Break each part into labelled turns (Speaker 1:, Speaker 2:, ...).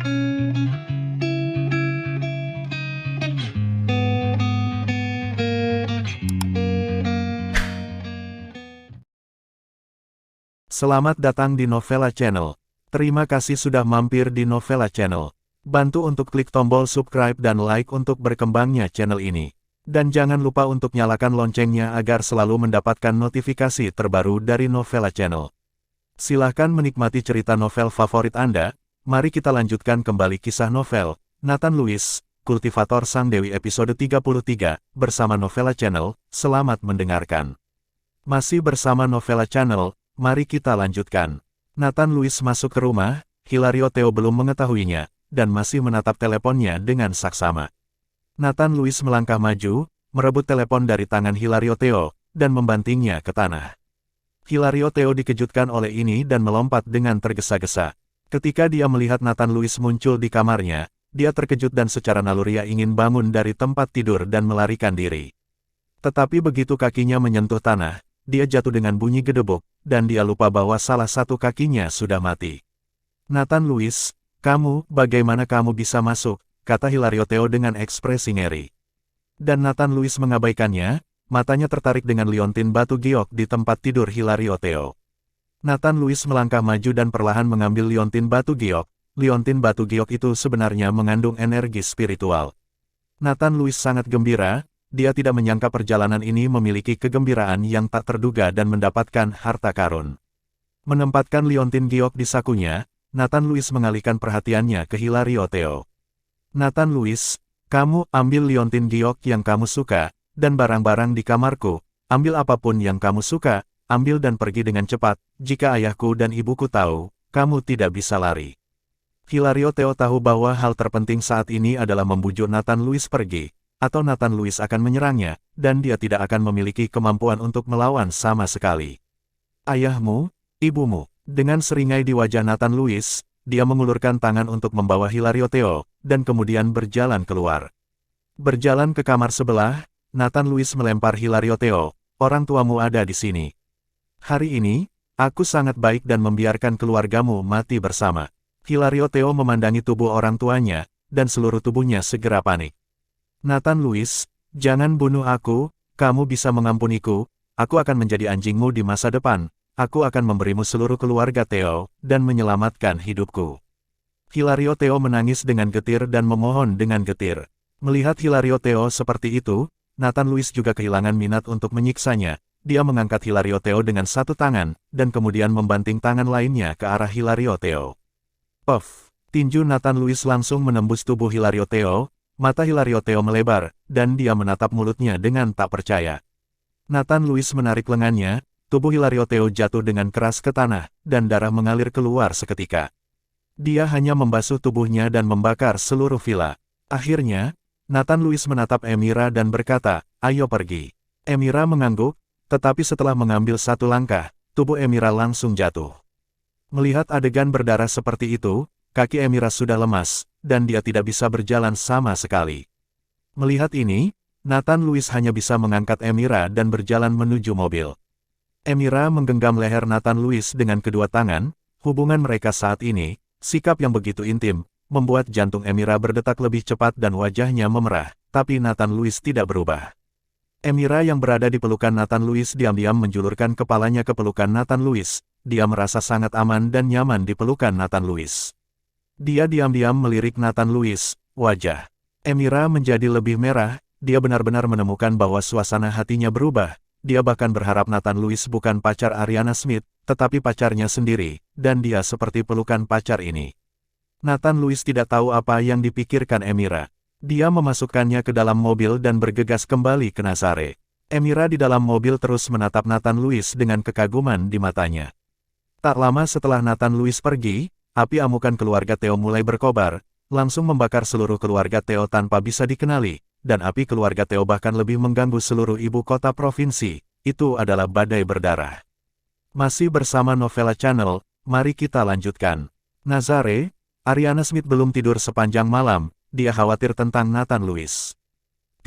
Speaker 1: Selamat datang di Novella Channel. Terima kasih sudah mampir di Novella Channel. Bantu untuk klik tombol subscribe dan like untuk berkembangnya channel ini. Dan jangan lupa untuk nyalakan loncengnya agar selalu mendapatkan notifikasi terbaru dari Novella Channel. Silahkan menikmati cerita novel favorit Anda. Mari kita lanjutkan kembali kisah novel Nathan Lewis, Kultivator Sang Dewi episode 33, bersama Novella Channel. Selamat mendengarkan. Masih bersama Novella Channel, mari kita lanjutkan. Nathan Lewis masuk ke rumah, Hilario Theo belum mengetahuinya, dan masih menatap teleponnya dengan saksama. Nathan Lewis melangkah maju, merebut telepon dari tangan Hilario Theo, dan membantingnya ke tanah. Hilario Theo dikejutkan oleh ini dan melompat dengan tergesa-gesa. Ketika dia melihat Nathan Lewis muncul di kamarnya, dia terkejut dan secara naluriah ingin bangun dari tempat tidur dan melarikan diri. Tetapi begitu kakinya menyentuh tanah, dia jatuh dengan bunyi gedebuk, dan dia lupa bahwa salah satu kakinya sudah mati. Nathan Lewis, bagaimana kamu bisa masuk? Kata Hilario Theo dengan ekspresi ngeri. Dan Nathan Lewis mengabaikannya, matanya tertarik dengan liontin batu giok di tempat tidur Hilario Theo. Nathan Lewis melangkah maju dan perlahan mengambil liontin batu giok. Liontin batu giok itu sebenarnya mengandung energi spiritual. Nathan Lewis sangat gembira. Dia tidak menyangka perjalanan ini memiliki kegembiraan yang tak terduga dan mendapatkan harta karun. Menempatkan liontin giok di sakunya, Nathan Lewis mengalihkan perhatiannya ke Hilario Theo. Nathan Lewis, kamu ambil liontin giok yang kamu suka, dan barang-barang di kamarku, ambil apapun yang kamu suka, ambil dan pergi dengan cepat, jika ayahku dan ibuku tahu, kamu tidak bisa lari. Hilario Theo tahu bahwa hal terpenting saat ini adalah membujuk Nathan Lewis pergi, atau Nathan Lewis akan menyerangnya, dan dia tidak akan memiliki kemampuan untuk melawan sama sekali. Ayahmu, ibumu. Dengan seringai di wajah Nathan Lewis, dia mengulurkan tangan untuk membawa Hilario Theo, dan kemudian berjalan keluar. Berjalan ke kamar sebelah, Nathan Lewis melempar Hilario Theo, orang tuamu ada di sini. Hari ini, aku sangat baik dan membiarkan keluargamu mati bersama. Hilario Theo memandangi tubuh orang tuanya, dan seluruh tubuhnya segera panik. Nathan Lewis, jangan bunuh aku, kamu bisa mengampuniku, aku akan menjadi anjingmu di masa depan, aku akan memberimu seluruh keluarga Theo, dan menyelamatkan hidupku. Hilario Theo menangis dengan getir dan memohon dengan getir. Melihat Hilario Theo seperti itu, Nathan Lewis juga kehilangan minat untuk menyiksanya, dia mengangkat Hilario Theo dengan satu tangan, dan kemudian membanting tangan lainnya ke arah Hilario Theo. Puff! Tinju Nathan Lewis langsung menembus tubuh Hilario Theo. Mata Hilario Theo melebar, dan dia menatap mulutnya dengan tak percaya. Nathan Lewis menarik lengannya, tubuh Hilario Theo jatuh dengan keras ke tanah, dan darah mengalir keluar seketika. Dia hanya membasuh tubuhnya dan membakar seluruh villa. Akhirnya, Nathan Lewis menatap Emira dan berkata, ayo pergi. Emira mengangguk, tetapi setelah mengambil satu langkah, tubuh Emira langsung jatuh. Melihat adegan berdarah seperti itu, kaki Emira sudah lemas, dan dia tidak bisa berjalan sama sekali. Melihat ini, Nathan Lewis hanya bisa mengangkat Emira dan berjalan menuju mobil. Emira menggenggam leher Nathan Lewis dengan kedua tangan, hubungan mereka saat ini, sikap yang begitu intim, membuat jantung Emira berdetak lebih cepat dan wajahnya memerah, tapi Nathan Lewis tidak berubah. Emira yang berada di pelukan Nathan Lewis diam-diam menjulurkan kepalanya ke pelukan Nathan Lewis, dia merasa sangat aman dan nyaman di pelukan Nathan Lewis. Dia diam-diam melirik Nathan Lewis, wajah Emira menjadi lebih merah, dia benar-benar menemukan bahwa suasana hatinya berubah, dia bahkan berharap Nathan Lewis bukan pacar Ariana Smith, tetapi pacarnya sendiri, dan dia seperti pelukan pacar ini. Nathan Lewis tidak tahu apa yang dipikirkan Emira. Dia memasukkannya ke dalam mobil dan bergegas kembali ke Nazare. Emira di dalam mobil terus menatap Nathan Lewis dengan kekaguman di matanya. Tak lama setelah Nathan Lewis pergi, api amukan keluarga Theo mulai berkobar, langsung membakar seluruh keluarga Theo tanpa bisa dikenali, dan api keluarga Theo bahkan lebih mengganggu seluruh ibu kota provinsi, itu adalah badai berdarah. Masih bersama Novella Channel, mari kita lanjutkan. Nazare, Ariana Smith belum tidur sepanjang malam, dia khawatir tentang Nathan Lewis.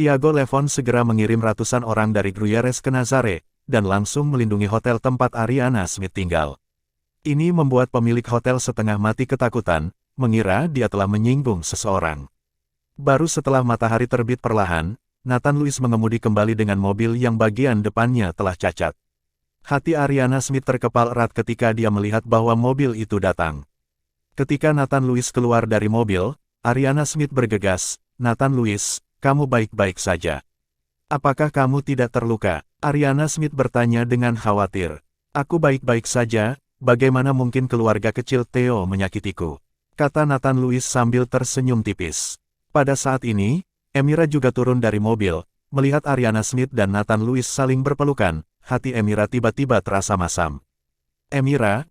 Speaker 1: Tiago Levon segera mengirim ratusan orang dari Gruyères ke Nazare, dan langsung melindungi hotel tempat Ariana Smith tinggal. Ini membuat pemilik hotel setengah mati ketakutan, mengira dia telah menyinggung seseorang. Baru setelah matahari terbit perlahan, Nathan Lewis mengemudi kembali dengan mobil yang bagian depannya telah cacat. Hati Ariana Smith terkepal erat ketika dia melihat bahwa mobil itu datang. Ketika Nathan Lewis keluar dari mobil, Ariana Smith bergegas, "Nathan Lewis, kamu baik-baik saja? Apakah kamu tidak terluka?" Ariana Smith bertanya dengan khawatir. "Aku baik-baik saja, bagaimana mungkin keluarga kecil Theo menyakitiku?" kata Nathan Lewis sambil tersenyum tipis. Pada saat ini, Emira juga turun dari mobil. Melihat Ariana Smith dan Nathan Lewis saling berpelukan, hati Emira tiba-tiba terasa masam. "Emira,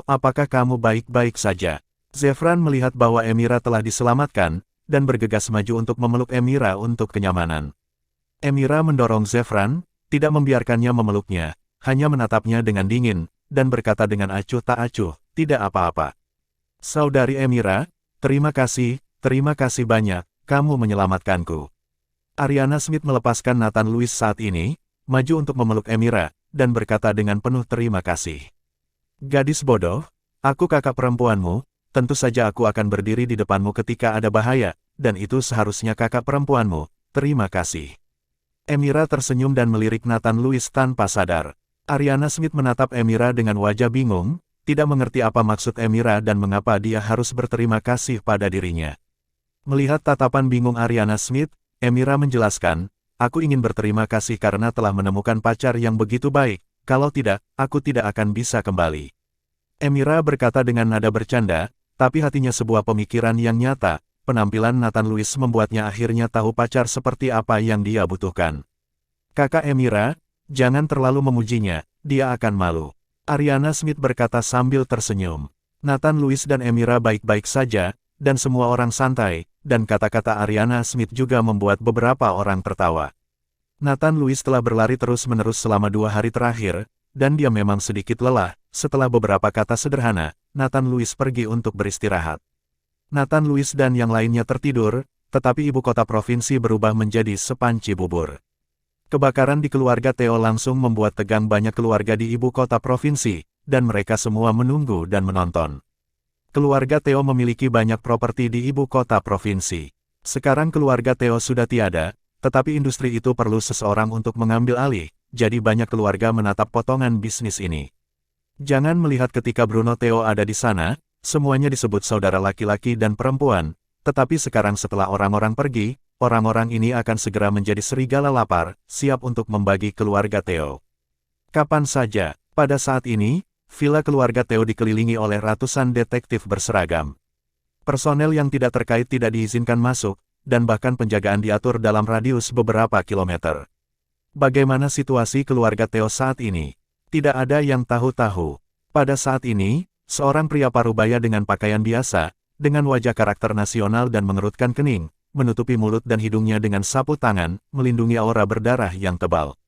Speaker 1: apakah kamu baik-baik saja?" Zefran melihat bahwa Emira telah diselamatkan, dan bergegas maju untuk memeluk Emira untuk kenyamanan. Emira mendorong Zefran, tidak membiarkannya memeluknya, hanya menatapnya dengan dingin, dan berkata dengan acuh tak acuh, "Tidak apa-apa. Saudari Emira, terima kasih banyak, kamu menyelamatkanku." Ariana Smith melepaskan Nathan Lewis saat ini, maju untuk memeluk Emira, dan berkata dengan penuh terima kasih. "Gadis bodoh, aku kakak perempuanmu, tentu saja aku akan berdiri di depanmu ketika ada bahaya, dan itu seharusnya kakak perempuanmu, terima kasih." Emira tersenyum dan melirik Nathan Lewis tanpa sadar. Ariana Smith menatap Emira dengan wajah bingung, tidak mengerti apa maksud Emira dan mengapa dia harus berterima kasih pada dirinya. Melihat tatapan bingung Ariana Smith, Emira menjelaskan, "Aku ingin berterima kasih karena telah menemukan pacar yang begitu baik, kalau tidak, aku tidak akan bisa kembali." Emira berkata dengan nada bercanda, tapi hatinya sebuah pemikiran yang nyata. Penampilan Nathan Lewis membuatnya akhirnya tahu pacar seperti apa yang dia butuhkan. "Kakak Emira, jangan terlalu memujinya, dia akan malu." Ariana Smith berkata sambil tersenyum. Nathan Lewis dan Emira baik-baik saja, dan semua orang santai, dan kata-kata Ariana Smith juga membuat beberapa orang tertawa. Nathan Lewis telah berlari terus-menerus selama 2 hari terakhir, dan dia memang sedikit lelah. Setelah beberapa kata sederhana, Nathan Lewis pergi untuk beristirahat. Nathan Lewis dan yang lainnya tertidur, tetapi ibu kota provinsi berubah menjadi sepanci bubur. Kebakaran di keluarga Theo langsung membuat tegang banyak keluarga di ibu kota provinsi, dan mereka semua menunggu dan menonton. Keluarga Theo memiliki banyak properti di ibu kota provinsi. Sekarang keluarga Theo sudah tiada, tetapi industri itu perlu seseorang untuk mengambil alih, jadi banyak keluarga menatap potongan bisnis ini. Jangan melihat ketika Bruno Theo ada di sana, semuanya disebut saudara laki-laki dan perempuan, tetapi sekarang setelah orang-orang pergi, orang-orang ini akan segera menjadi serigala lapar, siap untuk membagi keluarga Theo. Kapan saja, pada saat ini, villa keluarga Theo dikelilingi oleh ratusan detektif berseragam. Personel yang tidak terkait tidak diizinkan masuk, dan bahkan penjagaan diatur dalam radius beberapa kilometer. Bagaimana situasi keluarga Theo saat ini? Tidak ada yang tahu-tahu. Pada saat ini, seorang pria parubaya dengan pakaian biasa, dengan wajah karakter nasional dan mengerutkan kening, menutupi mulut dan hidungnya dengan sapu tangan, melindungi aura berdarah yang tebal.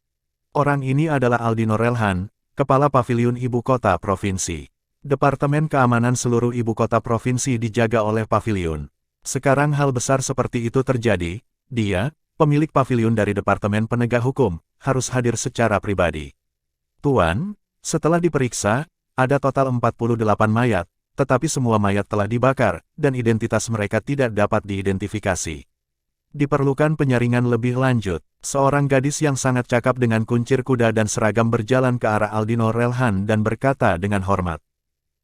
Speaker 1: Orang ini adalah Aldino Relhan, Kepala Paviliun Ibu Kota Provinsi. Departemen Keamanan seluruh Ibu Kota Provinsi dijaga oleh Paviliun. Sekarang hal besar seperti itu terjadi, dia, pemilik Paviliun dari Departemen Penegak Hukum, harus hadir secara pribadi. "Tuan, setelah diperiksa, ada total 48 mayat, tetapi semua mayat telah dibakar, dan identitas mereka tidak dapat diidentifikasi. Diperlukan penyaringan lebih lanjut." Seorang gadis yang sangat cakap dengan kuncir kuda dan seragam berjalan ke arah Aldino Relhan dan berkata dengan hormat.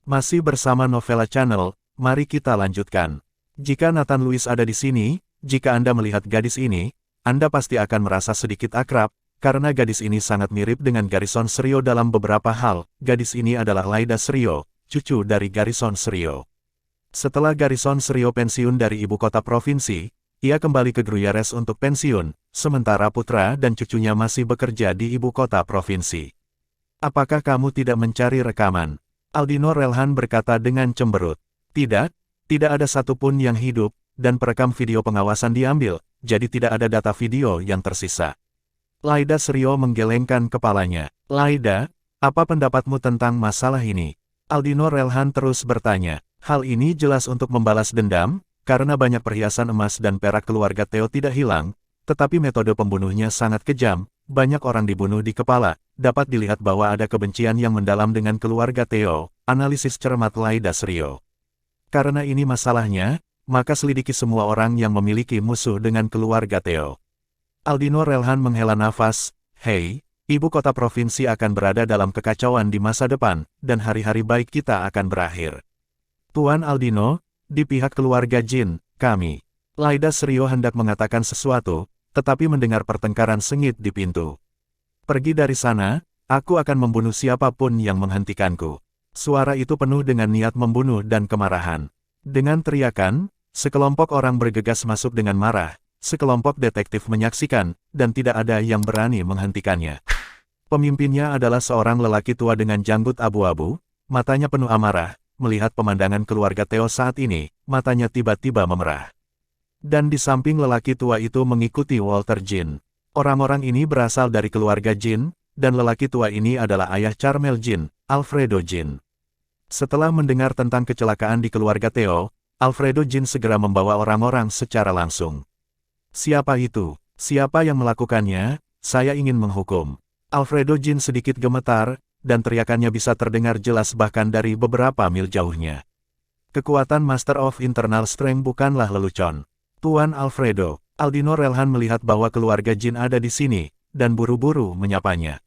Speaker 1: Masih bersama Novella Channel, mari kita lanjutkan. Jika Nathan Lewis ada di sini, jika Anda melihat gadis ini, Anda pasti akan merasa sedikit akrab, karena gadis ini sangat mirip dengan Garrison Serio dalam beberapa hal. Gadis ini adalah Laida Serio, cucu dari Garrison Serio. Setelah Garrison Serio pensiun dari ibu kota provinsi, ia kembali ke Gruyares untuk pensiun, sementara putra dan cucunya masih bekerja di ibu kota provinsi. "Apakah kamu tidak mencari rekaman?" Aldino Relhan berkata dengan cemberut. Tidak ada satupun yang hidup, dan perekam video pengawasan diambil, jadi tidak ada data video yang tersisa. Laida Serio menggelengkan kepalanya. "Laida, apa pendapatmu tentang masalah ini?" Aldino Relhan terus bertanya. "Hal ini jelas untuk membalas dendam, karena banyak perhiasan emas dan perak keluarga Theo tidak hilang, tetapi metode pembunuhnya sangat kejam, banyak orang dibunuh di kepala, dapat dilihat bahwa ada kebencian yang mendalam dengan keluarga Theo," analisis cermat Laida Serio. Karena ini masalahnya, maka selidiki semua orang yang memiliki musuh dengan keluarga Theo. Aldino Relhan menghela nafas, "Hei, ibu kota provinsi akan berada dalam kekacauan di masa depan, dan hari-hari baik kita akan berakhir. Tuan Aldino, di pihak keluarga Jin, kami." Laida Serio hendak mengatakan sesuatu, tetapi mendengar pertengkaran sengit di pintu. "Pergi dari sana, aku akan membunuh siapapun yang menghentikanku." Suara itu penuh dengan niat membunuh dan kemarahan. Dengan teriakan, sekelompok orang bergegas masuk dengan marah, sekelompok detektif menyaksikan, dan tidak ada yang berani menghentikannya. Pemimpinnya adalah seorang lelaki tua dengan janggut abu-abu, matanya penuh amarah, melihat pemandangan keluarga Theo saat ini, matanya tiba-tiba memerah. Dan di samping lelaki tua itu mengikuti Walter Jin. Orang-orang ini berasal dari keluarga Jin, dan lelaki tua ini adalah ayah Charmel Jin, Alfredo Jin. Setelah mendengar tentang kecelakaan di keluarga Theo, Alfredo Jin segera membawa orang-orang secara langsung. "Siapa itu? Siapa yang melakukannya? Saya ingin menghukum." Alfredo Jin sedikit gemetar, dan teriakannya bisa terdengar jelas bahkan dari beberapa mil jauhnya. Kekuatan Master of Internal Strength bukanlah lelucon. "Tuan Alfredo." Aldino Relhan melihat bahwa keluarga Jin ada di sini, dan buru-buru menyapanya.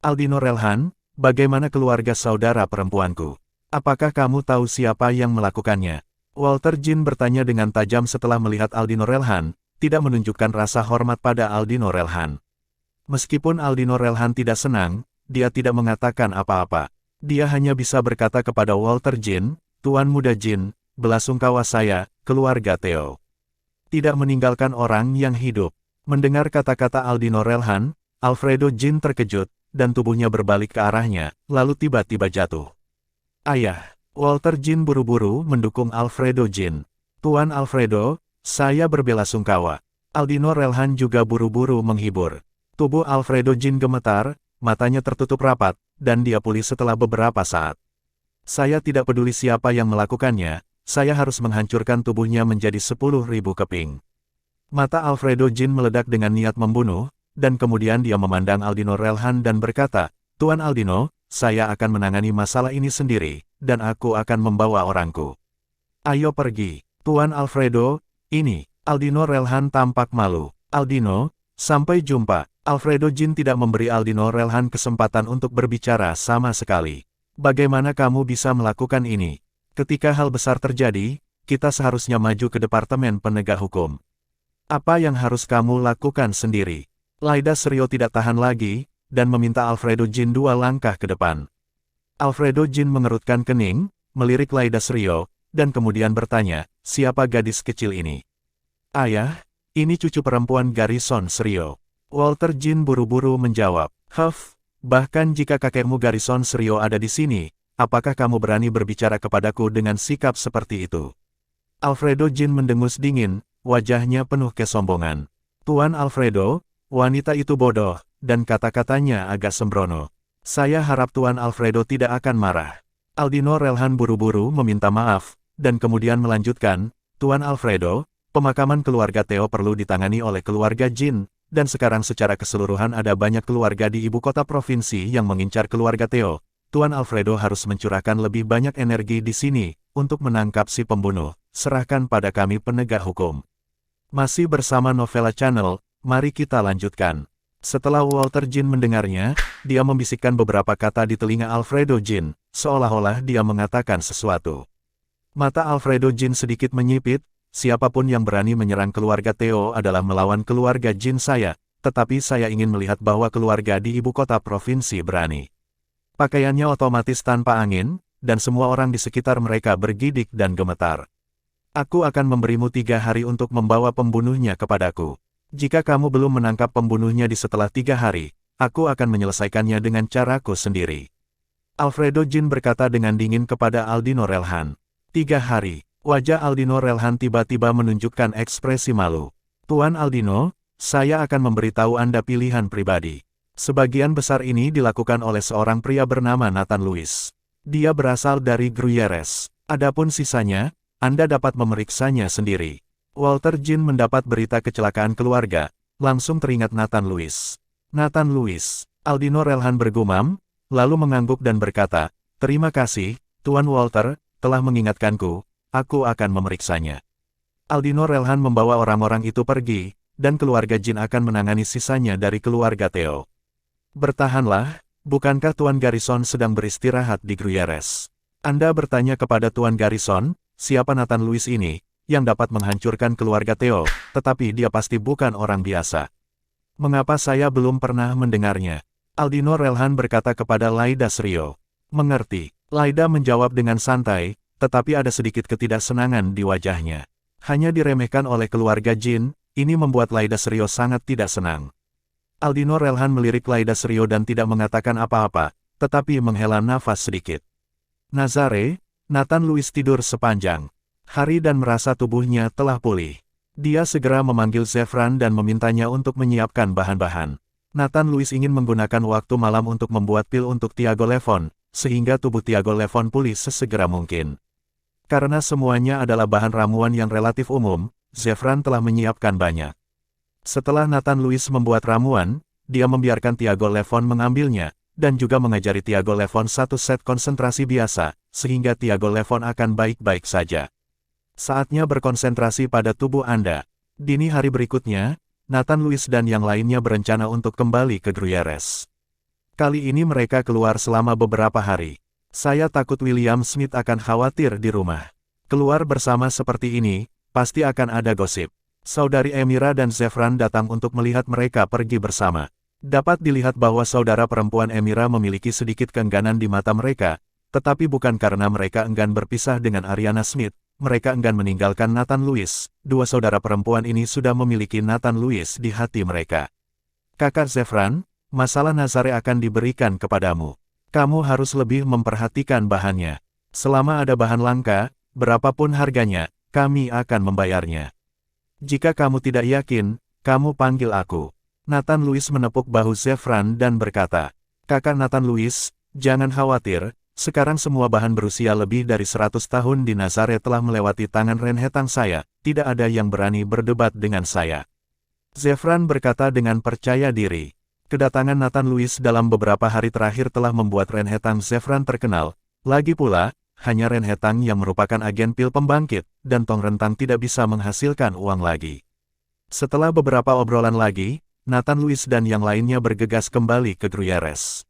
Speaker 1: "Aldino Relhan, bagaimana keluarga saudara perempuanku? Apakah kamu tahu siapa yang melakukannya?" Walter Jin bertanya dengan tajam setelah melihat Aldino Relhan, tidak menunjukkan rasa hormat pada Aldino Relhan. Meskipun Aldino Relhan tidak senang, dia tidak mengatakan apa-apa. Dia hanya bisa berkata kepada Walter Jin, "Tuan muda Jin, belasungkawa saya, keluarga Theo. Tidak meninggalkan orang yang hidup." Mendengar kata-kata Aldino Relhan, Alfredo Jin terkejut, dan tubuhnya berbalik ke arahnya, lalu tiba-tiba jatuh. "Ayah." Walter Jin buru-buru mendukung Alfredo Jin. "Tuan Alfredo, saya berbelasungkawa." Aldino Relhan juga buru-buru menghibur. Tubuh Alfredo Jin gemetar, matanya tertutup rapat, dan dia pulih setelah beberapa saat. "Saya tidak peduli siapa yang melakukannya, saya harus menghancurkan tubuhnya menjadi 10.000 keping." Mata Alfredo Jin meledak dengan niat membunuh, dan kemudian dia memandang Aldino Relhan dan berkata, "Tuan Aldino, saya akan menangani masalah ini sendiri, dan aku akan membawa orangku. Ayo pergi." "Tuan Alfredo, ini." Aldino Relhan tampak malu. "Aldino, sampai jumpa." Alfredo Jin tidak memberi Aldino Relhan kesempatan untuk berbicara sama sekali. "Bagaimana kamu bisa melakukan ini? Ketika hal besar terjadi, kita seharusnya maju ke Departemen Penegak Hukum. Apa yang harus kamu lakukan sendiri?" Laida Serio tidak tahan lagi, dan meminta Alfredo Jin 2 langkah ke depan. Alfredo Jin mengerutkan kening, melirik Laida Serio, dan kemudian bertanya, "Siapa gadis kecil ini?" "Ayah, ini cucu perempuan Garrison Serio." Walter Jin buru-buru menjawab, "Huff, bahkan jika kakekmu Garrison Serio ada di sini, apakah kamu berani berbicara kepadaku dengan sikap seperti itu?" Alfredo Jin mendengus dingin, wajahnya penuh kesombongan. "Tuan Alfredo, wanita itu bodoh, dan kata-katanya agak sembrono. Saya harap Tuan Alfredo tidak akan marah." Aldino Relhan buru-buru meminta maaf, dan kemudian melanjutkan, "Tuan Alfredo, pemakaman keluarga Theo perlu ditangani oleh keluarga Jin, dan sekarang secara keseluruhan ada banyak keluarga di ibu kota provinsi yang mengincar keluarga Theo. Tuan Alfredo harus mencurahkan lebih banyak energi di sini, untuk menangkap si pembunuh. Serahkan pada kami penegak hukum." Masih bersama Novella Channel, mari kita lanjutkan. Setelah Walter Jin mendengarnya, dia membisikkan beberapa kata di telinga Alfredo Jin, seolah-olah dia mengatakan sesuatu. Mata Alfredo Jin sedikit menyipit, "Siapapun yang berani menyerang keluarga Theo adalah melawan keluarga Jin saya, tetapi saya ingin melihat bahwa keluarga di ibu kota provinsi berani." Pakaiannya otomatis tanpa angin, dan semua orang di sekitar mereka bergidik dan gemetar. "Aku akan memberimu 3 hari untuk membawa pembunuhnya kepadaku. Jika kamu belum menangkap pembunuhnya di setelah 3 hari, aku akan menyelesaikannya dengan caraku sendiri." Alfredo Jin berkata dengan dingin kepada Aldino Relhan. 3 hari. Wajah Aldino Relhan tiba-tiba menunjukkan ekspresi malu. "Tuan Aldino, saya akan memberitahu Anda pilihan pribadi. Sebagian besar ini dilakukan oleh seorang pria bernama Nathan Lewis. Dia berasal dari Gruyères. Adapun sisanya, Anda dapat memeriksanya sendiri." Walter Jin mendapat berita kecelakaan keluarga, langsung teringat Nathan Lewis. "Nathan Lewis." Aldino Relhan bergumam, lalu mengangguk dan berkata, "Terima kasih, Tuan Walter, telah mengingatkanku. aku akan memeriksanya. Aldino Relhan membawa orang-orang itu pergi, dan keluarga Jin akan menangani sisanya dari keluarga Theo. Bertahanlah, bukankah Tuan Garrison sedang beristirahat di Gruyères? Anda bertanya kepada Tuan Garrison, siapa Nathan Louis ini, yang dapat menghancurkan keluarga Theo, tetapi dia pasti bukan orang biasa. Mengapa saya belum pernah mendengarnya? Aldino Relhan berkata kepada Laida Srio. Mengerti. Laida menjawab dengan santai, tetapi ada sedikit ketidaksenangan di wajahnya. Hanya diremehkan oleh keluarga Jin, ini membuat Laida Srio sangat tidak senang. Aldino Relhan melirik Laida Srio dan tidak mengatakan apa-apa, tetapi menghela nafas sedikit. Nazare, Nathan Louis tidur sepanjang hari dan merasa tubuhnya telah pulih. Dia segera memanggil Zefran dan memintanya untuk menyiapkan bahan-bahan. Nathan Louis ingin menggunakan waktu malam untuk membuat pil untuk Tiago Levon, sehingga tubuh Tiago Levon pulih sesegera mungkin. Karena semuanya adalah bahan ramuan yang relatif umum, Zefran telah menyiapkan banyak. Setelah Nathan Louis membuat ramuan, dia membiarkan Tiago Levon mengambilnya, dan juga mengajari Tiago Levon satu set konsentrasi biasa, sehingga Tiago Levon akan baik-baik saja. Saatnya berkonsentrasi pada tubuh Anda. Dini hari berikutnya, Nathan Louis dan yang lainnya berencana untuk kembali ke Gruyères. Kali ini mereka keluar selama beberapa hari. Saya takut William Smith akan khawatir di rumah. Keluar bersama seperti ini, pasti akan ada gosip. Saudari Emira dan Zefran datang untuk melihat mereka pergi bersama. Dapat dilihat bahwa saudara perempuan Emira memiliki sedikit keengganan di mata mereka, tetapi bukan karena mereka enggan berpisah dengan Ariana Smith. Mereka enggan meninggalkan Nathan Louis. Dua saudara perempuan ini sudah memiliki Nathan Louis di hati mereka. Kakak Zefran, masalah Nazare akan diberikan kepadamu. Kamu harus lebih memperhatikan bahannya. Selama ada bahan langka, berapapun harganya, kami akan membayarnya. Jika kamu tidak yakin, kamu panggil aku. Nathan Louis menepuk bahu Zefran dan berkata, Kakak Nathan Louis, jangan khawatir. Sekarang semua bahan berusia lebih dari 100 tahun di Nazare telah melewati tangan renhetang saya, tidak ada yang berani berdebat dengan saya. Zefran berkata dengan percaya diri. Kedatangan Nathan Louis dalam beberapa hari terakhir telah membuat renhetang Zefran terkenal, lagi pula, hanya renhetang yang merupakan agen pil pembangkit, dan Tong Rentang tidak bisa menghasilkan uang lagi. Setelah beberapa obrolan lagi, Nathan Louis dan yang lainnya bergegas kembali ke Gruyères.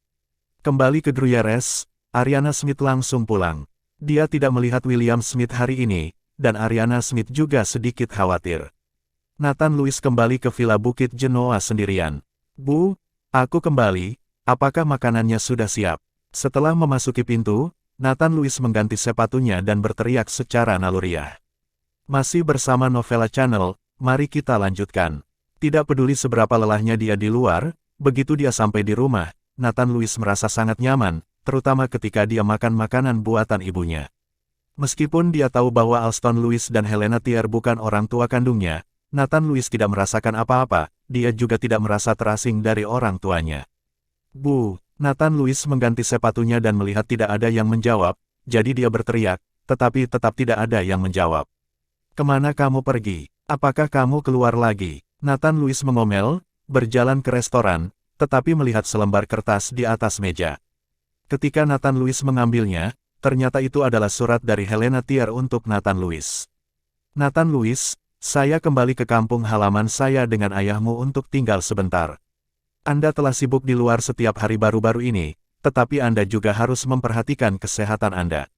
Speaker 1: Kembali ke Gruyères, Ariana Smith langsung pulang. Dia tidak melihat William Smith hari ini, dan Ariana Smith juga sedikit khawatir. Nathan Louis kembali ke Villa Bukit Genoa sendirian. Bu, aku kembali, apakah makanannya sudah siap? Setelah memasuki pintu, Nathan Louis mengganti sepatunya dan berteriak secara naluriah. Masih bersama Novella Channel, mari kita lanjutkan. Tidak peduli seberapa lelahnya dia di luar, begitu dia sampai di rumah, Nathan Louis merasa sangat nyaman, terutama ketika dia makan makanan buatan ibunya. Meskipun dia tahu bahwa Alston Louis dan Helena Thier bukan orang tua kandungnya, Nathan Louis tidak merasakan apa-apa, dia juga tidak merasa terasing dari orang tuanya. Bu, Nathan Louis mengganti sepatunya dan melihat tidak ada yang menjawab, jadi dia berteriak, tetapi tetap tidak ada yang menjawab. Kemana kamu pergi? Apakah kamu keluar lagi? Nathan Louis mengomel, berjalan ke restoran, tetapi melihat selembar kertas di atas meja. Ketika Nathan Louis mengambilnya, ternyata itu adalah surat dari Helena Thier untuk Nathan Louis. Nathan Louis, saya kembali ke kampung halaman saya dengan ayahmu untuk tinggal sebentar. Anda telah sibuk di luar setiap hari baru-baru ini, tetapi Anda juga harus memperhatikan kesehatan Anda.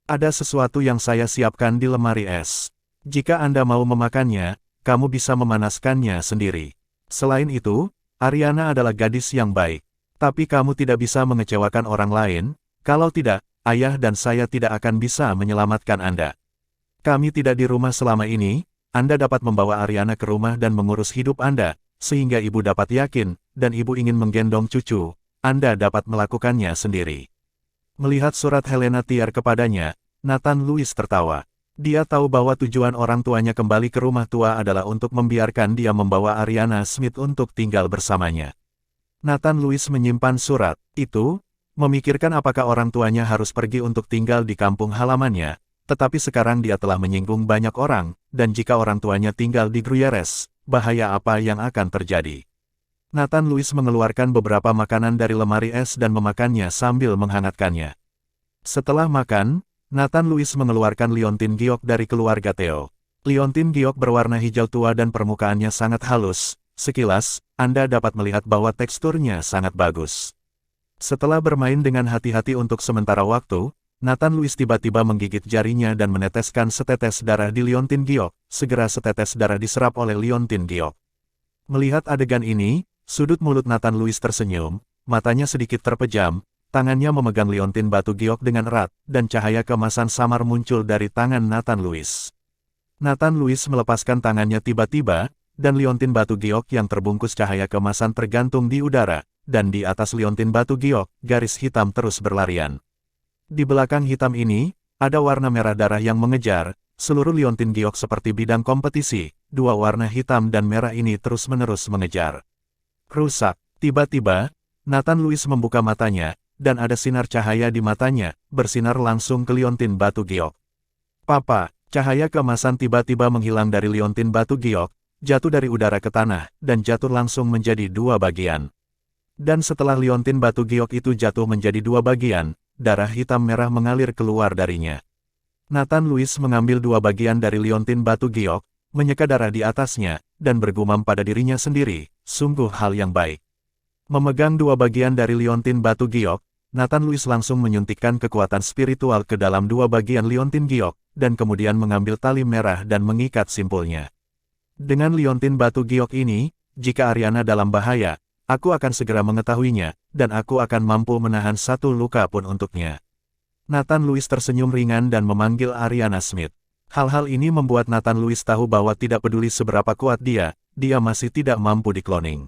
Speaker 1: Ada sesuatu yang saya siapkan di lemari es. Jika Anda mau memakannya, kamu bisa memanaskannya sendiri. Selain itu, Ariana adalah gadis yang baik. Tapi kamu tidak bisa mengecewakan orang lain, kalau tidak, ayah dan saya tidak akan bisa menyelamatkan Anda. Kami tidak di rumah selama ini, Anda dapat membawa Ariana ke rumah dan mengurus hidup Anda, sehingga ibu dapat yakin, dan ibu ingin menggendong cucu, Anda dapat melakukannya sendiri. Melihat surat Helena Thier kepadanya, Nathan Louis tertawa. Dia tahu bahwa tujuan orang tuanya kembali ke rumah tua adalah untuk membiarkan dia membawa Ariana Smith untuk tinggal bersamanya. Nathan Louis menyimpan surat itu, memikirkan apakah orang tuanya harus pergi untuk tinggal di kampung halamannya, tetapi sekarang dia telah menyinggung banyak orang, dan jika orang tuanya tinggal di Gruyères, bahaya apa yang akan terjadi? Nathan Louis mengeluarkan beberapa makanan dari lemari es dan memakannya sambil menghangatkannya. Setelah makan, Nathan Louis mengeluarkan liontin giok dari keluarga Theo. Liontin giok berwarna hijau tua dan permukaannya sangat halus. Sekilas, Anda dapat melihat bahwa teksturnya sangat bagus. Setelah bermain dengan hati-hati untuk sementara waktu, Nathan Louis tiba-tiba menggigit jarinya dan meneteskan setetes darah di liontin giok. Segera setetes darah diserap oleh liontin giok. Melihat adegan ini, sudut mulut Nathan Louis tersenyum, matanya sedikit terpejam, tangannya memegang liontin batu giok dengan erat, dan cahaya keemasan samar muncul dari tangan Nathan Louis. Nathan Louis melepaskan tangannya tiba-tiba, dan liontin batu giok yang terbungkus cahaya keemasan tergantung di udara, dan di atas liontin batu giok, garis hitam terus berlarian. Di belakang hitam ini, ada warna merah darah yang mengejar, seluruh liontin giok seperti bidang kompetisi, dua warna hitam dan merah ini terus-menerus mengejar. Rusak. Tiba-tiba, Nathan Louis membuka matanya, dan ada sinar cahaya di matanya, bersinar langsung ke liontin batu giok. Papa, cahaya keemasan tiba-tiba menghilang dari liontin batu giok, jatuh dari udara ke tanah, dan jatuh langsung menjadi dua bagian. Dan setelah liontin batu giok itu jatuh menjadi dua bagian, darah hitam merah mengalir keluar darinya. Nathan Louis mengambil dua bagian dari liontin batu giok, menyeka darah di atasnya, dan bergumam pada dirinya sendiri, sungguh hal yang baik. Memegang dua bagian dari liontin batu giok, Nathan Louis langsung menyuntikkan kekuatan spiritual ke dalam dua bagian liontin giok, dan kemudian mengambil tali merah dan mengikat simpulnya. Dengan liontin batu giok ini, jika Ariana dalam bahaya, aku akan segera mengetahuinya, dan aku akan mampu menahan satu luka pun untuknya. Nathan Louis tersenyum ringan dan memanggil Ariana Smith. Hal-hal ini membuat Nathan Louis tahu bahwa tidak peduli seberapa kuat dia masih tidak mampu dikloning.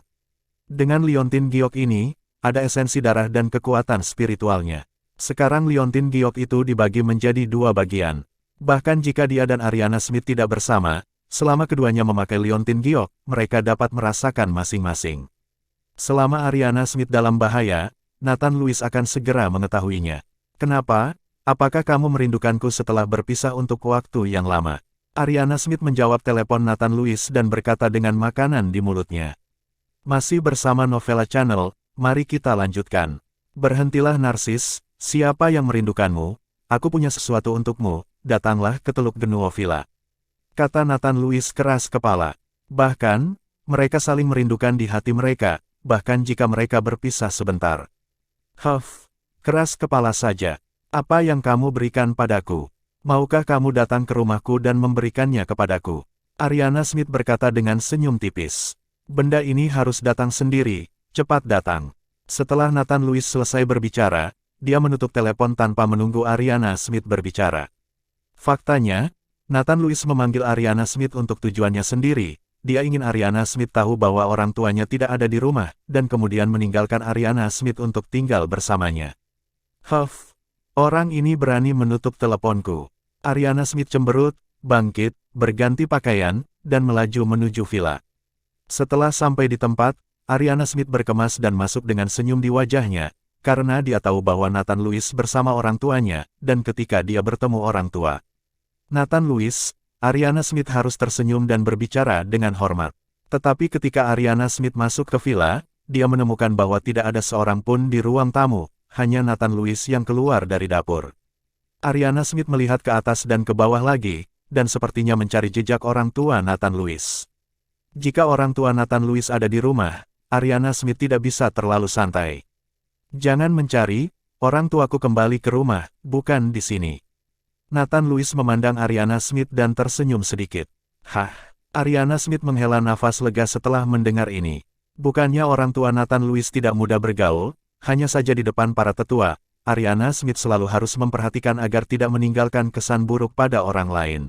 Speaker 1: Dengan liontin giok ini, ada esensi darah dan kekuatan spiritualnya. Sekarang liontin giok itu dibagi menjadi dua bagian. Bahkan jika dia dan Ariana Smith tidak bersama, selama keduanya memakai liontin giok, mereka dapat merasakan masing-masing. Selama Ariana Smith dalam bahaya, Nathan Louis akan segera mengetahuinya. Kenapa? Apakah kamu merindukanku setelah berpisah untuk waktu yang lama? Ariana Smith menjawab telepon Nathan Louis dan berkata dengan makanan di mulutnya. Masih bersama Novella Channel, mari kita lanjutkan. Berhentilah narsis, siapa yang merindukanmu? Aku punya sesuatu untukmu, datanglah ke Teluk Genuo Villa. Kata Nathan Louis keras kepala. Bahkan, mereka saling merindukan di hati mereka, bahkan jika mereka berpisah sebentar. Keras kepala saja. Apa yang kamu berikan padaku? Maukah kamu datang ke rumahku dan memberikannya kepadaku? Ariana Smith berkata dengan senyum tipis. Benda ini harus datang sendiri, cepat datang. Setelah Nathan Louis selesai berbicara, dia menutup telepon tanpa menunggu Ariana Smith berbicara. Faktanya, Nathan Louis memanggil Ariana Smith untuk tujuannya sendiri. Dia ingin Ariana Smith tahu bahwa orang tuanya tidak ada di rumah, dan kemudian meninggalkan Ariana Smith untuk tinggal bersamanya. Orang ini berani menutup teleponku. Ariana Smith cemberut, bangkit, berganti pakaian, dan melaju menuju villa. Setelah sampai di tempat, Ariana Smith berkemas dan masuk dengan senyum di wajahnya, karena dia tahu bahwa Nathan Louis bersama orang tuanya, dan ketika dia bertemu orang tua Nathan Louis, Ariana Smith harus tersenyum dan berbicara dengan hormat. Tetapi ketika Ariana Smith masuk ke villa, dia menemukan bahwa tidak ada seorang pun di ruang tamu. Hanya Nathan Louis yang keluar dari dapur. Ariana Smith melihat ke atas dan ke bawah lagi, dan sepertinya mencari jejak orang tua Nathan Louis. Jika orang tua Nathan Louis ada di rumah, Ariana Smith tidak bisa terlalu santai. Jangan mencari, orang tuaku kembali ke rumah, bukan di sini. Nathan Louis memandang Ariana Smith dan tersenyum sedikit. Ariana Smith menghela nafas lega setelah mendengar ini. Bukannya orang tua Nathan Louis tidak mudah bergaul, hanya saja di depan para tetua, Ariana Smith selalu harus memperhatikan agar tidak meninggalkan kesan buruk pada orang lain.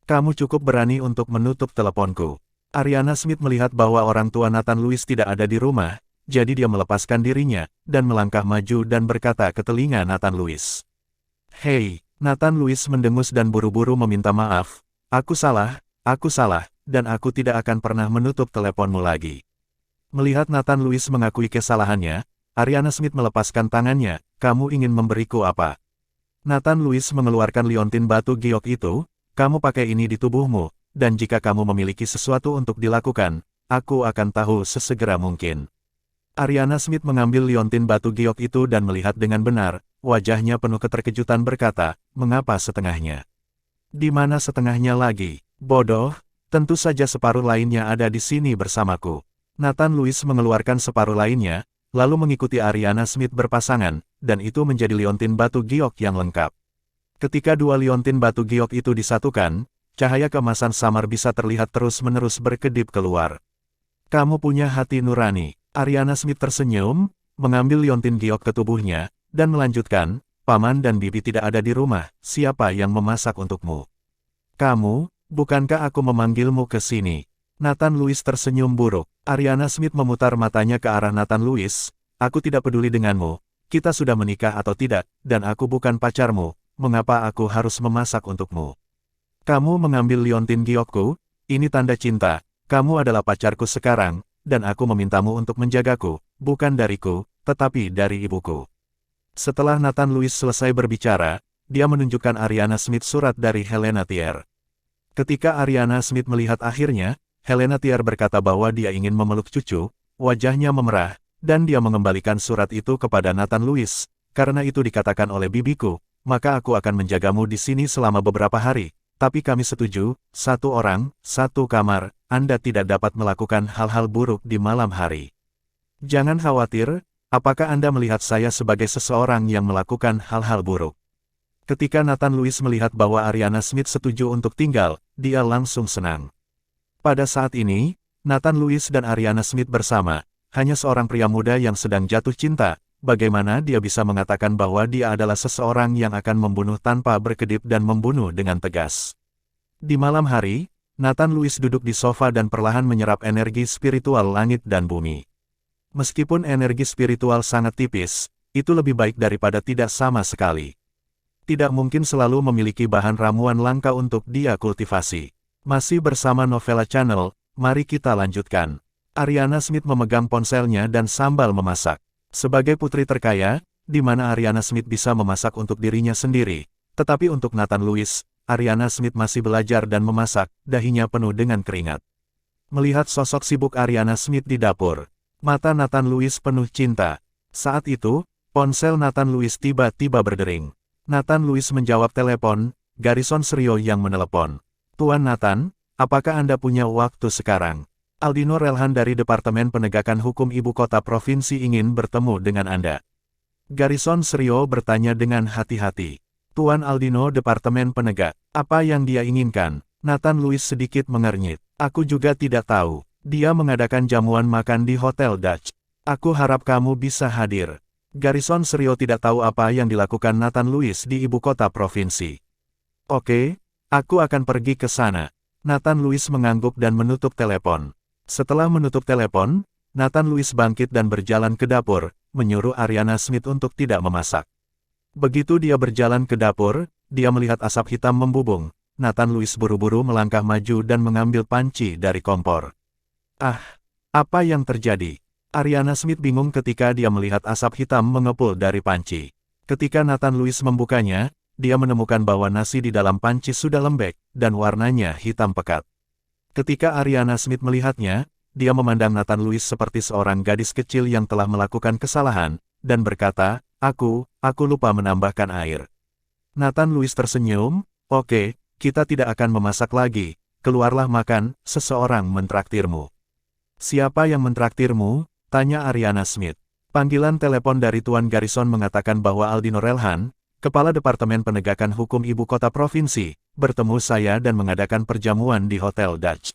Speaker 1: Kamu cukup berani untuk menutup teleponku. Ariana Smith melihat bahwa orang tua Nathan Louis tidak ada di rumah, jadi dia melepaskan dirinya, dan melangkah maju dan berkata ke telinga Nathan Louis. Hei, Nathan Louis mendengus dan buru-buru meminta maaf, aku salah, dan aku tidak akan pernah menutup teleponmu lagi. Melihat Nathan Louis mengakui kesalahannya, Ariana Smith melepaskan tangannya, kamu ingin memberiku apa? Nathan Louis mengeluarkan liontin batu giok itu, kamu pakai ini di tubuhmu, dan jika kamu memiliki sesuatu untuk dilakukan, aku akan tahu sesegera mungkin. Ariana Smith mengambil liontin batu giok itu dan melihat dengan benar, wajahnya penuh keterkejutan berkata, "Mengapa setengahnya? Di mana setengahnya lagi? Bodoh, tentu saja separuh lainnya ada di sini bersamaku." Nathan Lewis mengeluarkan separuh lainnya, lalu mengikuti Ariana Smith berpasangan, dan itu menjadi liontin batu giok yang lengkap. Ketika dua liontin batu giok itu disatukan, cahaya keemasan samar bisa terlihat terus-menerus berkedip keluar. "Kamu punya hati nurani." Ariana Smith tersenyum, mengambil liontin giok ke tubuhnya, dan melanjutkan, "Paman dan bibi tidak ada di rumah, siapa yang memasak untukmu?" "Kamu, bukankah aku memanggilmu ke sini?" Nathan Lewis tersenyum buruk. Ariana Smith memutar matanya ke arah Nathan Lewis, "Aku tidak peduli denganmu, kita sudah menikah atau tidak, dan aku bukan pacarmu, mengapa aku harus memasak untukmu? Kamu mengambil liontin giokku, ini tanda cinta, kamu adalah pacarku sekarang, dan aku memintamu untuk menjagaku, bukan dariku, tetapi dari ibuku." Setelah Nathan Lewis selesai berbicara, dia menunjukkan Ariana Smith surat dari Helena Thier. Ketika Ariana Smith melihat akhirnya, Helena Thier berkata bahwa dia ingin memeluk cucu, wajahnya memerah, dan dia mengembalikan surat itu kepada Nathan Lewis. "Karena itu dikatakan oleh bibiku, maka aku akan menjagamu di sini selama beberapa hari, tapi kami setuju, 1 orang, 1 kamar, Anda tidak dapat melakukan hal-hal buruk di malam hari. Jangan khawatir, apakah Anda melihat saya sebagai seseorang yang melakukan hal-hal buruk?" Ketika Nathan Lewis melihat bahwa Ariana Smith setuju untuk tinggal, dia langsung senang. Pada saat ini, Nathan Lewis dan Ariana Smith bersama, hanya seorang pria muda yang sedang jatuh cinta. Bagaimana dia bisa mengatakan bahwa dia adalah seseorang yang akan membunuh tanpa berkedip dan membunuh dengan tegas? Di malam hari, Nathan Lewis duduk di sofa dan perlahan menyerap energi spiritual langit dan bumi. Meskipun energi spiritual sangat tipis, itu lebih baik daripada tidak sama sekali. Tidak mungkin selalu memiliki bahan ramuan langka untuk dia kultivasi. Masih bersama Novela Channel, mari kita lanjutkan. Ariana Smith memegang ponselnya dan sambil memasak. Sebagai putri terkaya, di mana Ariana Smith bisa memasak untuk dirinya sendiri. Tetapi untuk Nathan Lewis, Ariana Smith masih belajar dan memasak, dahinya penuh dengan keringat. Melihat sosok sibuk Ariana Smith di dapur, mata Nathan Lewis penuh cinta. Saat itu, ponsel Nathan Lewis tiba-tiba berdering. Nathan Lewis menjawab telepon, Garrison Serio yang menelepon. "Tuan Nathan, apakah Anda punya waktu sekarang? Aldino Relhan dari Departemen Penegakan Hukum Ibu Kota Provinsi ingin bertemu dengan Anda." Garrison Serio bertanya dengan hati-hati. "Tuan Aldino Departemen Penegak, apa yang dia inginkan?" Nathan Lewis sedikit mengernyit. "Aku juga tidak tahu. Dia mengadakan jamuan makan di Hotel Dutch. Aku harap kamu bisa hadir." Garrison Serio tidak tahu apa yang dilakukan Nathan Lewis di Ibu Kota Provinsi. "Oke. Aku akan pergi ke sana." Nathan Lewis mengangguk dan menutup telepon. Setelah menutup telepon, Nathan Lewis bangkit dan berjalan ke dapur, menyuruh Ariana Smith untuk tidak memasak. Begitu dia berjalan ke dapur, dia melihat asap hitam membubung. Nathan Lewis buru-buru melangkah maju dan mengambil panci dari kompor. "Ah, apa yang terjadi?" Ariana Smith bingung ketika dia melihat asap hitam mengepul dari panci. Ketika Nathan Lewis membukanya, dia menemukan bahwa nasi di dalam panci sudah lembek, dan warnanya hitam pekat. Ketika Ariana Smith melihatnya, dia memandang Nathan Lewis seperti seorang gadis kecil yang telah melakukan kesalahan, dan berkata, aku lupa menambahkan air." Nathan Lewis tersenyum, "Oke, kita tidak akan memasak lagi, keluarlah makan, seseorang mentraktirmu." "Siapa yang mentraktirmu?" tanya Ariana Smith. Panggilan telepon dari Tuan Garrison mengatakan bahwa Aldino Relhan, Kepala Departemen Penegakan Hukum Ibu Kota Provinsi, bertemu saya dan mengadakan perjamuan di Hotel Dutch.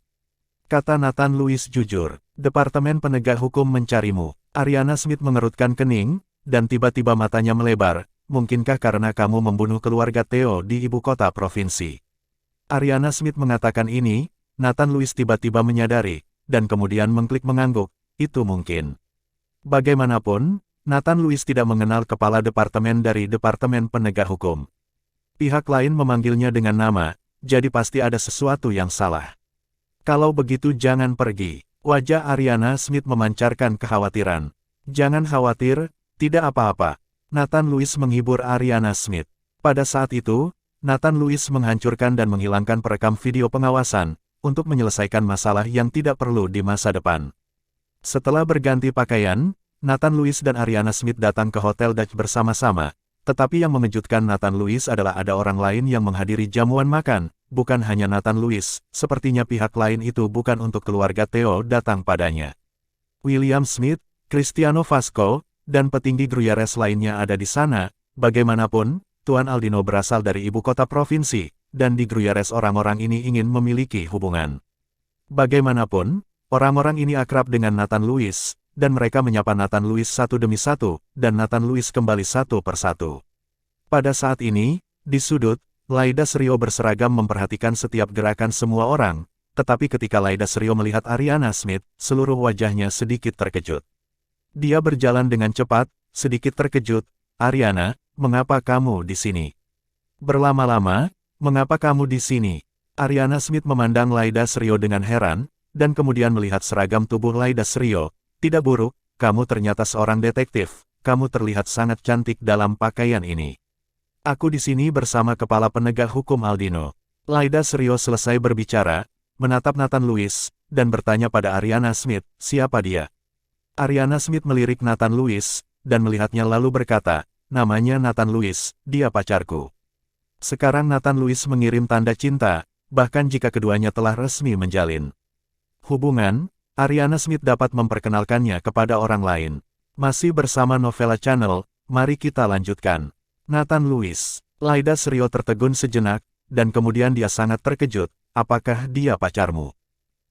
Speaker 1: Kata Nathan Lewis jujur, "Departemen Penegak Hukum mencarimu." Ariana Smith mengerutkan kening, dan tiba-tiba matanya melebar. "Mungkinkah karena kamu membunuh keluarga Theo di Ibu Kota Provinsi?" Ariana Smith mengatakan ini, Nathan Lewis tiba-tiba menyadari, dan kemudian mengklik mengangguk, "Itu mungkin." Bagaimanapun, Nathan Lewis tidak mengenal kepala departemen dari Departemen Penegak Hukum. Pihak lain memanggilnya dengan nama, jadi pasti ada sesuatu yang salah. "Kalau begitu jangan pergi." Wajah Ariana Smith memancarkan kekhawatiran. "Jangan khawatir, tidak apa-apa." Nathan Lewis menghibur Ariana Smith. Pada saat itu, Nathan Lewis menghancurkan dan menghilangkan perekam video pengawasan, untuk menyelesaikan masalah yang tidak perlu di masa depan. Setelah berganti pakaian, Nathan Lewis dan Ariana Smith datang ke Hotel Dutch bersama-sama. Tetapi yang mengejutkan Nathan Lewis adalah ada orang lain yang menghadiri jamuan makan, bukan hanya Nathan Lewis, sepertinya pihak lain itu bukan untuk keluarga Theo datang padanya. William Smith, Cristiano Vasco, dan petinggi Gruyères lainnya ada di sana. Bagaimanapun, Tuan Aldino berasal dari ibu kota provinsi, dan di Gruyères orang-orang ini ingin memiliki hubungan. Bagaimanapun, orang-orang ini akrab dengan Nathan Lewis, dan mereka menyapa Nathan Lewis satu demi satu, dan Nathan Lewis kembali satu persatu. Pada saat ini, di sudut, Laida Serio berseragam memperhatikan setiap gerakan semua orang, tetapi ketika Laida Serio melihat Ariana Smith, seluruh wajahnya sedikit terkejut. Dia berjalan dengan cepat, sedikit terkejut. Ariana, mengapa kamu di sini? Berlama-lama, mengapa kamu di sini? Ariana Smith memandang Laida Serio dengan heran, dan kemudian melihat seragam tubuh Laida Serio. Tidak buruk, kamu ternyata seorang detektif. Kamu terlihat sangat cantik dalam pakaian ini. Aku di sini bersama kepala penegak hukum Aldino. Laida Serio selesai berbicara, menatap Nathan Lewis, dan bertanya pada Ariana Smith, siapa dia? Ariana Smith melirik Nathan Lewis, dan melihatnya lalu berkata, namanya Nathan Lewis, dia pacarku. Sekarang Nathan Lewis mengirim tanda cinta, bahkan jika keduanya telah resmi menjalin hubungan, Ariana Smith dapat memperkenalkannya kepada orang lain. Masih bersama Novella Channel, mari kita lanjutkan. Nathan Lewis. Laida Serio tertegun sejenak, dan kemudian dia sangat terkejut. Apakah dia pacarmu?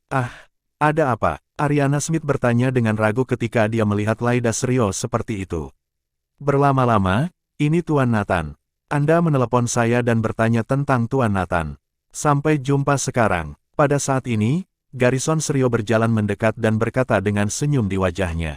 Speaker 1: Ah, ada apa? Ariana Smith bertanya dengan ragu ketika dia melihat Laida Serio seperti itu. Berlama-lama, ini Tuan Nathan. Anda menelepon saya dan bertanya tentang Tuan Nathan. Sampai jumpa sekarang. Pada saat ini, Garrison Serio berjalan mendekat dan berkata dengan senyum di wajahnya.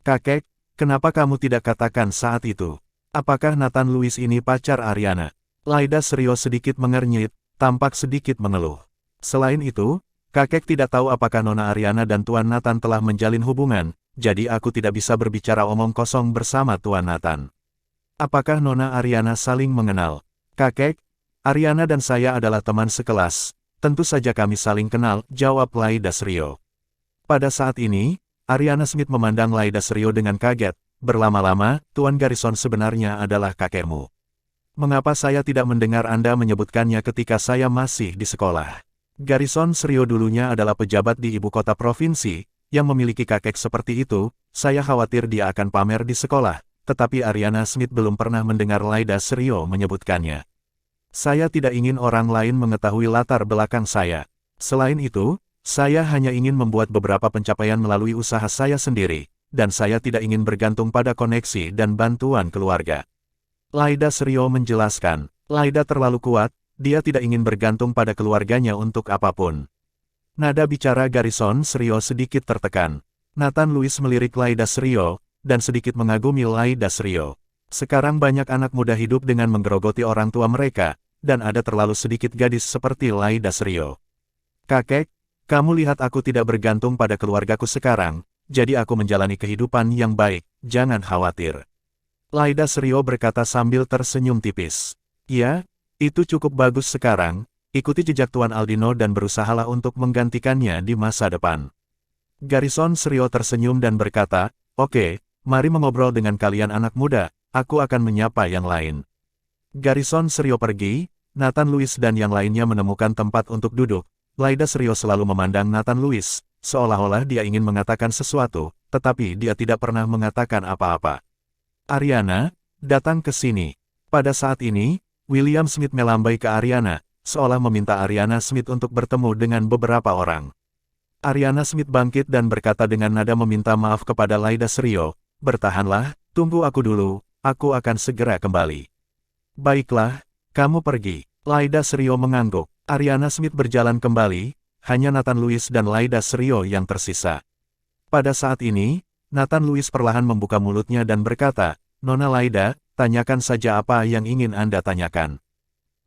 Speaker 1: Kakek, kenapa kamu tidak katakan saat itu? Apakah Nathan Lewis ini pacar Ariana? Laida Serio sedikit mengernyit, tampak sedikit mengeluh. Selain itu, kakek tidak tahu apakah Nona Ariana dan Tuan Nathan telah menjalin hubungan, jadi aku tidak bisa berbicara omong kosong bersama Tuan Nathan. Apakah Nona Ariana saling mengenal? Kakek, Ariana dan saya adalah teman sekelas. Tentu saja kami saling kenal, jawab Laida Serio. Pada saat ini, Ariana Smith memandang Laida Serio dengan kaget. Berlama-lama, Tuan Garrison sebenarnya adalah kakekmu. Mengapa saya tidak mendengar Anda menyebutkannya ketika saya masih di sekolah? Garrison Serio dulunya adalah pejabat di ibu kota provinsi, yang memiliki kakek seperti itu. Saya khawatir dia akan pamer di sekolah, tetapi Ariana Smith belum pernah mendengar Laida Serio menyebutkannya. Saya tidak ingin orang lain mengetahui latar belakang saya. Selain itu, saya hanya ingin membuat beberapa pencapaian melalui usaha saya sendiri, dan saya tidak ingin bergantung pada koneksi dan bantuan keluarga. Laida Serio menjelaskan, Laida terlalu kuat, dia tidak ingin bergantung pada keluarganya untuk apapun. Nada bicara Garrison Serio sedikit tertekan. Nathan Lewis melirik Laida Serio, dan sedikit mengagumi Laida Serio. Sekarang banyak anak muda hidup dengan menggerogoti orang tua mereka, dan ada terlalu sedikit gadis seperti Laida Serio. Kakek, kamu lihat aku tidak bergantung pada keluargaku sekarang, jadi aku menjalani kehidupan yang baik, jangan khawatir. Laida Serio berkata sambil tersenyum tipis. Ya, itu cukup bagus sekarang, ikuti jejak Tuan Aldino dan berusahalah untuk menggantikannya di masa depan. Garrison Serio tersenyum dan berkata, oke, mari mengobrol dengan kalian anak muda. Aku akan menyapa yang lain. Garrison Serio pergi, Nathan Lewis dan yang lainnya menemukan tempat untuk duduk. Laida Serio selalu memandang Nathan Lewis, seolah-olah dia ingin mengatakan sesuatu, tetapi dia tidak pernah mengatakan apa-apa. Ariana, datang ke sini. Pada saat ini, William Smith melambai ke Ariana, seolah meminta Ariana Smith untuk bertemu dengan beberapa orang. Ariana Smith bangkit dan berkata dengan nada meminta maaf kepada Laida Serio, bertahanlah, tunggu aku dulu. Aku akan segera kembali. Baiklah, kamu pergi. Laida Serio mengangguk. Ariana Smith berjalan kembali, hanya Nathan Lewis dan Laida Serio yang tersisa. Pada saat ini, Nathan Lewis perlahan membuka mulutnya dan berkata, Nona Laida, tanyakan saja apa yang ingin Anda tanyakan.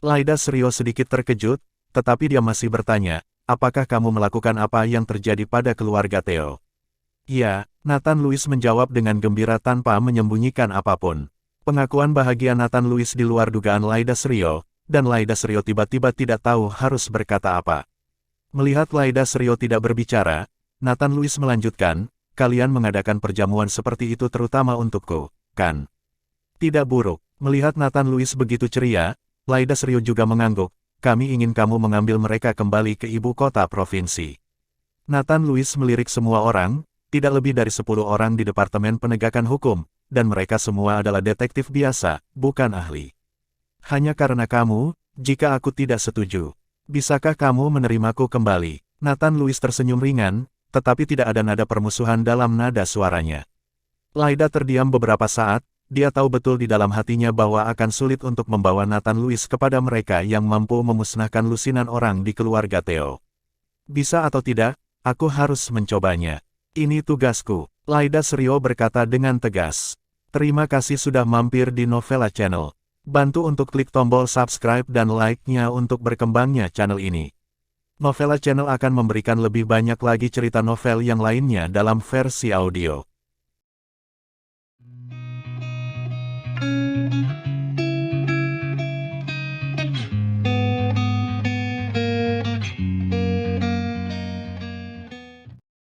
Speaker 1: Laida Serio sedikit terkejut, tetapi dia masih bertanya, apakah kamu melakukan apa yang terjadi pada keluarga Theo? Ya, Nathan Lewis menjawab dengan gembira tanpa menyembunyikan apapun. Pengakuan bahagia Nathan Lewis di luar dugaan Laida Serio, dan Laida Serio tiba-tiba tidak tahu harus berkata apa. Melihat Laida Serio tidak berbicara, Nathan Lewis melanjutkan, kalian mengadakan perjamuan seperti itu terutama untukku, kan? Tidak buruk. Melihat Nathan Louis begitu ceria, Laida Serio juga mengangguk. Kami ingin kamu mengambil mereka kembali ke ibu kota provinsi. Nathan Louis melirik semua orang, tidak lebih dari 10 orang di Departemen Penegakan Hukum, dan mereka semua adalah detektif biasa, bukan ahli. Hanya karena kamu, jika aku tidak setuju. Bisakah kamu menerimaku kembali? Nathan Louis tersenyum ringan, tetapi tidak ada nada permusuhan dalam nada suaranya. Laida terdiam beberapa saat, dia tahu betul di dalam hatinya bahwa akan sulit untuk membawa Nathan Louis kepada mereka yang mampu memusnahkan lusinan orang di keluarga Theo. Bisa atau tidak, aku harus mencobanya. Ini tugasku, Laida Serio berkata dengan tegas. Terima kasih sudah mampir di Novela Channel. Bantu untuk klik tombol subscribe dan like-nya untuk berkembangnya channel ini. Novela Channel akan memberikan lebih banyak lagi cerita novel yang lainnya dalam versi audio.